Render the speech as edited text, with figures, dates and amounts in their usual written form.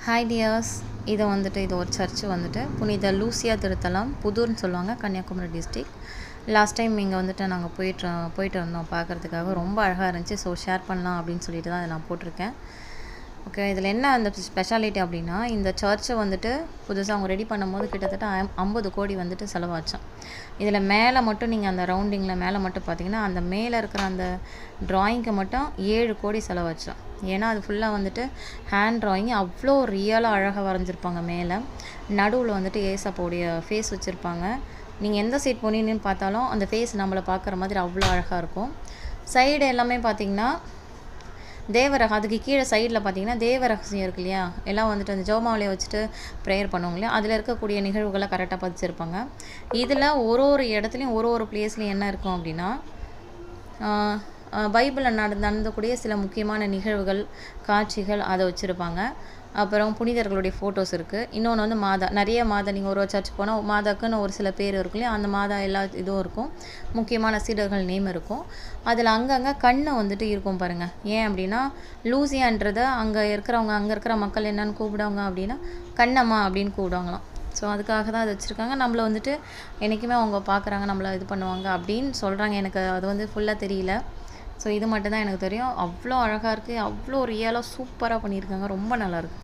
Hi tears. இது ஒரு church வந்துட்டு புனித லூசியா திருத்தலம், புதூர்னு சொல்லுவாங்க, கன்னியாகுமரி டிஸ்ட்ரிக். லாஸ்ட் டைம் இங்கே வந்துட்டு நாங்கள் போயிட்டு இருந்தோம் பார்க்குறதுக்காக. ரொம்ப அழகாக இருந்துச்சு. ஸோ ஷேர் பண்ணலாம் அப்படின்னு சொல்லிட்டு தான் அதை நான் போட்டிருக்கேன். ஓகே, இதில் என்ன அந்த ஸ்பெஷாலிட்டி அப்படின்னா, இந்த சர்ச்சை வந்துட்டு புதுசாக அவங்க ரெடி பண்ணும்போது கிட்டத்தட்ட 50 கோடி வந்துட்டு செலவாச்சான். இதில் மேலே மட்டும் நீங்கள் அந்த ரவுண்டிங்கில் மேலே மட்டும் பார்த்தீங்கன்னா, அந்த மேலே இருக்கிற அந்த ட்ராயிங்க்கு மட்டும் 7 கோடி செலவாச்சான். ஏன்னா அது ஃபுல்லாக வந்துட்டு ஹேண்ட் ட்ராயிங், அவ்வளோ ரியலாக அழகாக வரைஞ்சிருப்பாங்க. மேலே நடுவில் வந்துட்டு ஏசப்போடைய ஃபேஸ் வச்சுருப்பாங்க. நீங்கள் எந்த சைட் போனீங்கன்னு பார்த்தாலும் அந்த ஃபேஸ் நம்மளை பார்க்குற மாதிரி அவ்வளோ அழகாக இருக்கும். சைடு எல்லாமே பார்த்திங்கன்னா அதுக்கு கீழே சைடில் பார்த்தீங்கன்னா தேவரகசியம் இருக்கு இல்லையா, எல்லாம் வந்துட்டு அந்த ஜெபமாலையை வச்சுட்டு ப்ரேயர் பண்ணுவாங்க இல்லையா, அதில் இருக்கக்கூடிய நிகழ்வுகளை கரெக்டாக பதிச்சிருப்பாங்க. இதில் ஒரு இடத்துலையும் ஒரு பிளேஸ்லையும் என்ன இருக்கும் அப்படின்னா, பைபிளில் நடந்தக்கூடிய சில முக்கியமான நிகழ்வுகள், காட்சிகள் அதை வச்சுருப்பாங்க. அப்புறம் புனிதர்களுடைய ஃபோட்டோஸ் இருக்குது. இன்னொன்று வந்து நிறைய மாதா, நீங்கள் ஒரு சர்ச் போனால் மாதாக்குன்னு ஒரு சில பேர் இருக்கும் இல்லையா, அந்த மாதா எல்லா இதுவும் இருக்கும். முக்கியமான சீடர்கள் நேம் இருக்கும். அதில் அங்கங்கே கண்ணை வந்துட்டு இருக்கும் பாருங்கள். ஏன் அப்படின்னா, லூசியான்றதை அங்கே இருக்கிற மக்கள் என்னென்னு கூப்பிடுவாங்க அப்படின்னா, கண்ணம்மா அப்படின்னு கூப்பிடுவாங்களாம். ஸோ அதுக்காக தான் அதை வச்சுருக்காங்க. நம்மளை வந்துட்டு என்றைக்குமே அவங்க பார்க்குறாங்க, நம்மளை இது பண்ணுவாங்க அப்படின்னு சொல்கிறாங்க. எனக்கு அது வந்து ஃபுல்லாக தெரியல. ஸோ இது மட்டும் தான் எனக்கு தெரியும். அவ்வளோ அழகாக இருக்குது, அவ்வளோ ரியலாக சூப்பராக பண்ணியிருக்காங்க. ரொம்ப நல்லாயிருக்கு.